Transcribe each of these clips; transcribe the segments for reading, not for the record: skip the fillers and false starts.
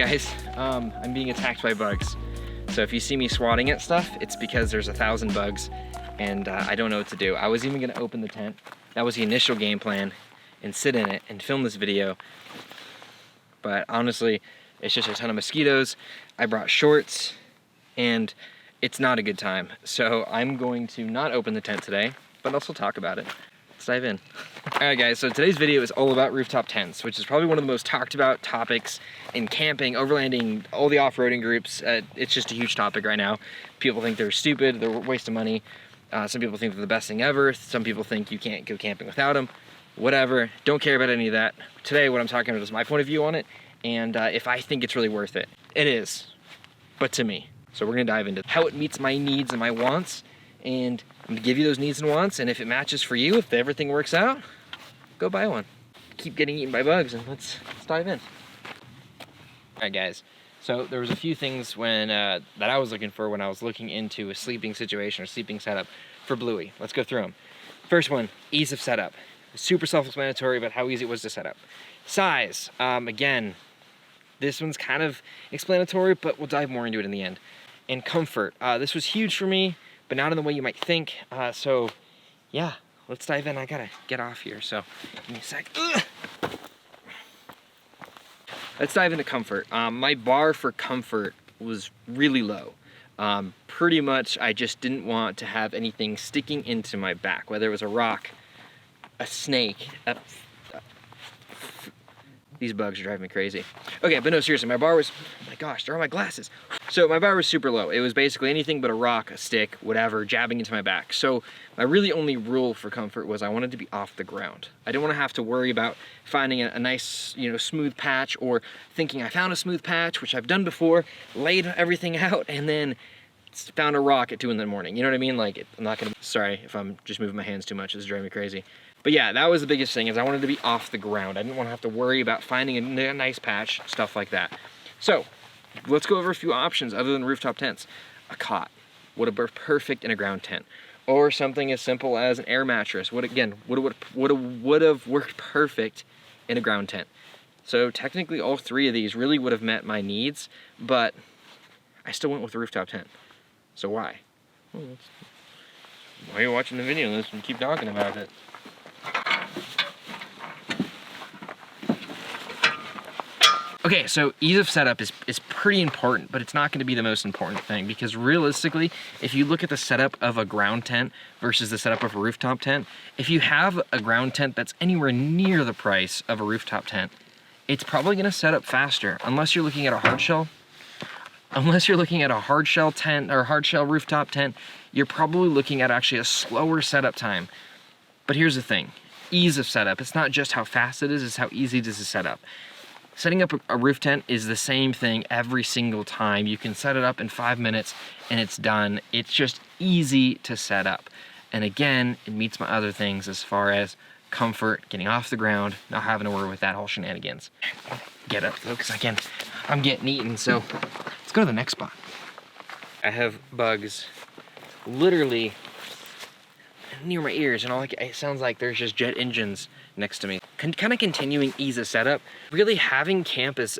guys, I'm being attacked by bugs. So if you see me swatting at stuff, it's because there's 1,000 bugs and I don't know what to do. I was even gonna open the tent. That was the initial game plan, and sit in it and film this video. But honestly, it's just a ton of mosquitoes. I brought shorts and it's not a good time. So I'm going to not open the tent today, but also talk about it. Let's dive in. All right guys, so today's video is all about rooftop tents, which is probably one of the most talked about topics in camping, overlanding, all the off-roading groups. It's just a huge topic right now. People think they're stupid, they're a waste of money. Some people think they're the best thing ever. Some people think you can't go camping without them. Whatever, don't care about any of that. Today what I'm talking about is my point of view on it, and if I think it's really worth it. It is, but to me. So we're gonna dive into how it meets my needs and my wants, and I'm gonna give you those needs and wants, and if it matches for you, if everything works out, go buy one. Keep getting eaten by bugs, and let's dive in. All right guys, so there was a few things that I was looking for when I was looking into a sleeping situation or sleeping setup for Bluey. Let's go through them. First one, ease of setup. Super self-explanatory about how easy it was to set up. Size, again, this one's kind of explanatory, but we'll dive more into it in the end. And comfort, this was huge for me, but not in the way you might think. So yeah, let's dive in. I gotta get off here, so give me a sec. Ugh. Let's dive into comfort. My bar for comfort was really low. Pretty much, I just didn't want to have anything sticking into my back, whether it was a rock, a snake, these bugs are driving me crazy. Okay, but no, seriously, my bar was, oh my gosh, there are my glasses. So my bar was super low. It was basically anything but a rock, a stick, whatever, jabbing into my back. So my really only rule for comfort was I wanted to be off the ground. I didn't want to have to worry about finding a nice, smooth patch, or thinking I found a smooth patch, which I've done before, laid everything out, and then found a rock at 2 in the morning. You know what I mean? Like, I'm not gonna, sorry if I'm just moving my hands too much, this is driving me crazy. But yeah, that was the biggest thing, is I wanted to be off the ground. I didn't want to have to worry about finding a nice patch, stuff like that. So let's go over a few options other than rooftop tents. A cot would have worked perfect in a ground tent, or something as simple as an air mattress. Would have worked perfect in a ground tent. So technically all 3 of these really would have met my needs, but I still went with a rooftop tent. So why? Well, why are you watching the video? Let's keep talking about it. Okay, so ease of setup is pretty important, but it's not going to be the most important thing, because realistically, if you look at the setup of a ground tent versus the setup of a rooftop tent, if you have a ground tent that's anywhere near the price of a rooftop tent, it's probably going to set up faster, unless you're looking at a hard shell. Unless you're looking at a hard shell tent or a hard shell rooftop tent, you're probably looking at actually a slower setup time. But here's the thing, ease of setup. It's not just how fast it is, it's how easy it is to set up. Setting up a roof tent is the same thing every single time. You can set it up in 5 minutes and it's done. It's just easy to set up. And again, it meets my other things as far as comfort, getting off the ground, not having to worry with that whole shenanigans. Get up though, because again, I'm getting eaten, so let's go to the next spot. I have bugs literally near my ears, and it sounds like there's just jet engines next to me. Kind of continuing ease of setup, really having camp as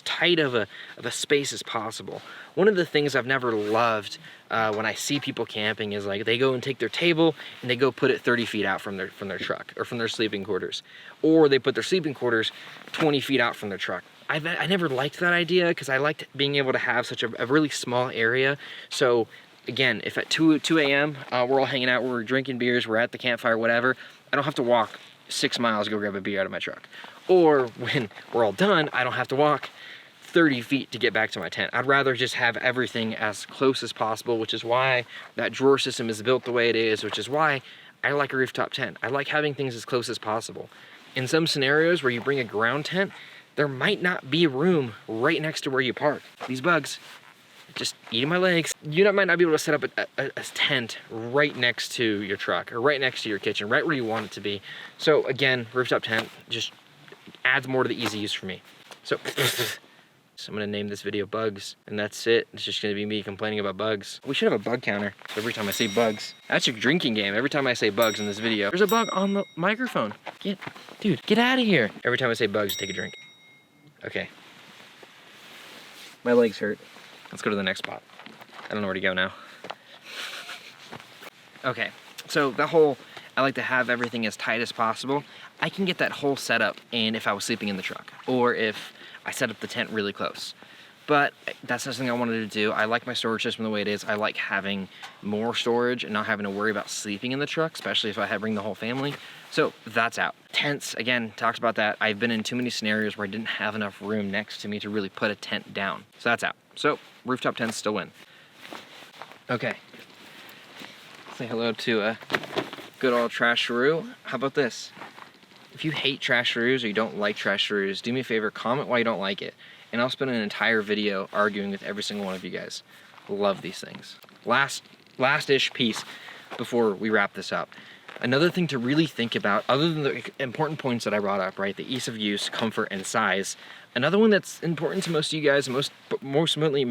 tight of a space as possible. One of the things I've never loved when I see people camping is like they go and take their table and they go put it 30 feet out from their truck or from their sleeping quarters, or they put their sleeping quarters 20 feet out from their truck. I never liked that idea, because I liked being able to have such a really small area. So again, if at 2 a.m. We're all hanging out, we're drinking beers, we're at the campfire, whatever, I don't have to walk 6 miles to go grab a beer out of my truck. Or when we're all done, I don't have to walk 30 feet to get back to my tent. I'd rather just have everything as close as possible, which is why that drawer system is built the way it is, which is why I like a rooftop tent. I like having things as close as possible. In some scenarios where you bring a ground tent, there might not be room right next to where you park. These bugs, just eating my legs. You might not be able to set up a tent right next to your truck or right next to your kitchen, right where you want it to be. So again, rooftop tent just adds more to the easy use for me. So I'm gonna name this video Bugs, and that's it. It's just gonna be me complaining about bugs. We should have a bug counter every time I say bugs. That's your drinking game. Every time I say bugs in this video, there's a bug on the microphone. Dude, get out of here. Every time I say bugs, take a drink. Okay. My legs hurt. Let's go to the next spot. I don't know where to go now. Okay, so the whole, I like to have everything as tight as possible. I can get that whole setup and if I was sleeping in the truck, or if I set up the tent really close. But that's not something I wanted to do. I like my storage system the way it is. I like having more storage and not having to worry about sleeping in the truck, especially if I had to bring the whole family. So that's out. Tents, again, talked about that. I've been in too many scenarios where I didn't have enough room next to me to really put a tent down. So that's out. So rooftop tents still win. Okay. Say hello to good old Trasharoo. How about this? If you hate Trasharoos or you don't like Trasharoos, do me a favor, comment why you don't like it. And I'll spend an entire video arguing with every single one of you guys. Love these things. Last-ish piece before we wrap this up. Another thing to really think about, other than the important points that I brought up, right? The ease of use, comfort, and size. Another one that's important to most of you guys, most importantly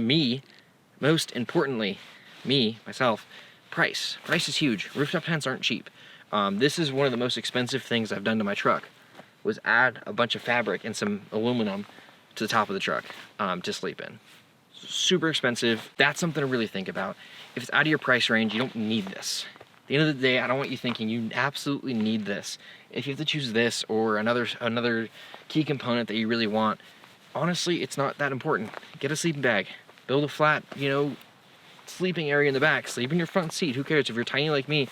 me, myself, price. Price is huge. Rooftop tents aren't cheap. This is one of the most expensive things I've done to my truck, was add a bunch of fabric and some aluminum to the top of the truck to sleep in. Super expensive. That's something to really think about. If it's out of your price range, you don't need this. At the end of the day, I don't want you thinking you absolutely need this. If you have to choose this or another key component that you really want, honestly, it's not that important. Get a sleeping bag. Build a flat, sleeping area in the back. Sleep in your front seat. Who cares? If you're tiny like me,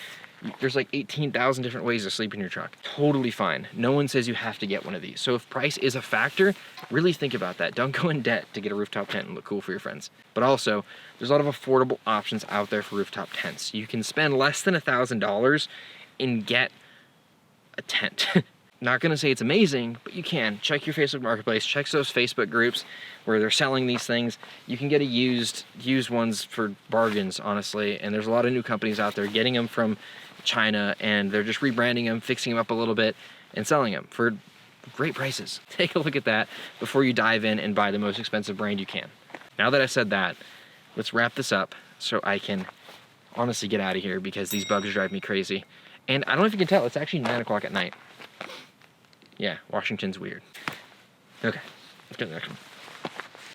there's like 18,000 different ways to sleep in your truck. Totally fine. No one says you have to get one of these. So if price is a factor, really think about that. Don't go in debt to get a rooftop tent and look cool for your friends. But also, there's a lot of affordable options out there for rooftop tents. You can spend less than $1,000 and get a tent. Not gonna say it's amazing, but you can. Check your Facebook Marketplace, check those Facebook groups where they're selling these things. You can get a used ones for bargains, honestly, and there's a lot of new companies out there getting them from China, and they're just rebranding them, fixing them up a little bit, and selling them for great prices. Take a look at that before you dive in and buy the most expensive brand you can. Now that I said that, let's wrap this up so I can honestly get out of here because these bugs drive me crazy. And I don't know if you can tell, it's actually 9 o'clock at night. Yeah, Washington's weird. Okay, let's go to the next one.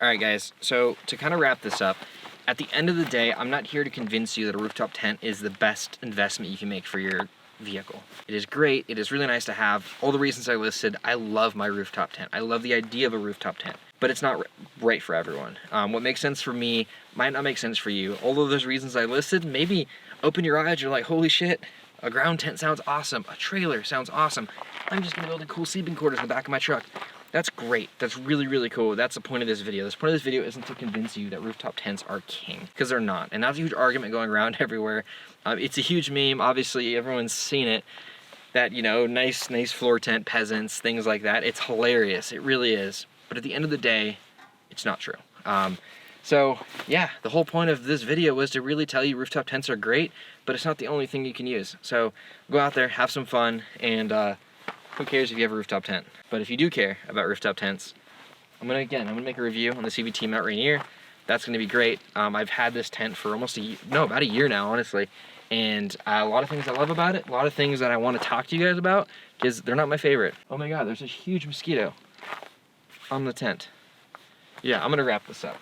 All right, guys, so to kind of wrap this up, at the end of the day, I'm not here to convince you that a rooftop tent is the best investment you can make for your vehicle. It is great. It is really nice to have. All the reasons I listed, I love my rooftop tent. I love the idea of a rooftop tent, but it's not right for everyone. What makes sense for me might not make sense for you. All of those reasons I listed, maybe open your eyes, you're like, holy shit, a ground tent sounds awesome. A trailer sounds awesome. I'm just gonna build a cool sleeping quarters in the back of my truck. That's great. That's really, really cool. That's the point of this video. The point of this video isn't to convince you that rooftop tents are king, because they're not. And that's a huge argument going around everywhere. It's a huge meme. Obviously, everyone's seen it. That, nice floor tent, peasants, things like that. It's hilarious. It really is. But at the end of the day, it's not true. So, yeah, the whole point of this video was to really tell you rooftop tents are great, but it's not the only thing you can use. So, go out there, have some fun, and who cares if you have a rooftop tent? But if you do care about rooftop tents, I'm gonna make a review on the CVT Mount Rainier. That's gonna be great. I've had this tent for almost about a year now, honestly. And a lot of things I love about it, a lot of things that I want to talk to you guys about, because they're not my favorite. Oh my God, there's a huge mosquito on the tent. Yeah, I'm gonna wrap this up.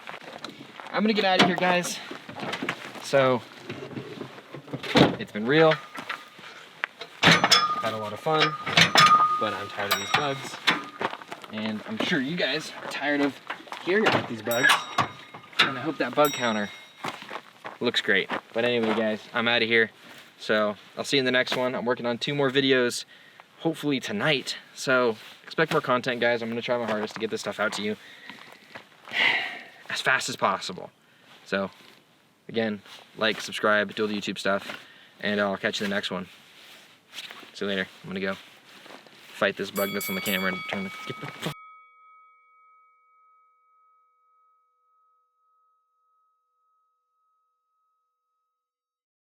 I'm gonna get out of here, guys. So, it's been real. Had a lot of fun, but I'm tired of these bugs. And I'm sure you guys are tired of hearing about these bugs. And I hope that bug counter looks great. But anyway, guys, I'm out of here. So I'll see you in the next one. I'm working on 2 more videos, hopefully tonight. So expect more content, guys. I'm gonna try my hardest to get this stuff out to you as fast as possible. So again, like, subscribe, do all the YouTube stuff, and I'll catch you in the next one. See you later. I'm gonna go fight this bug that's on the camera and get the fuck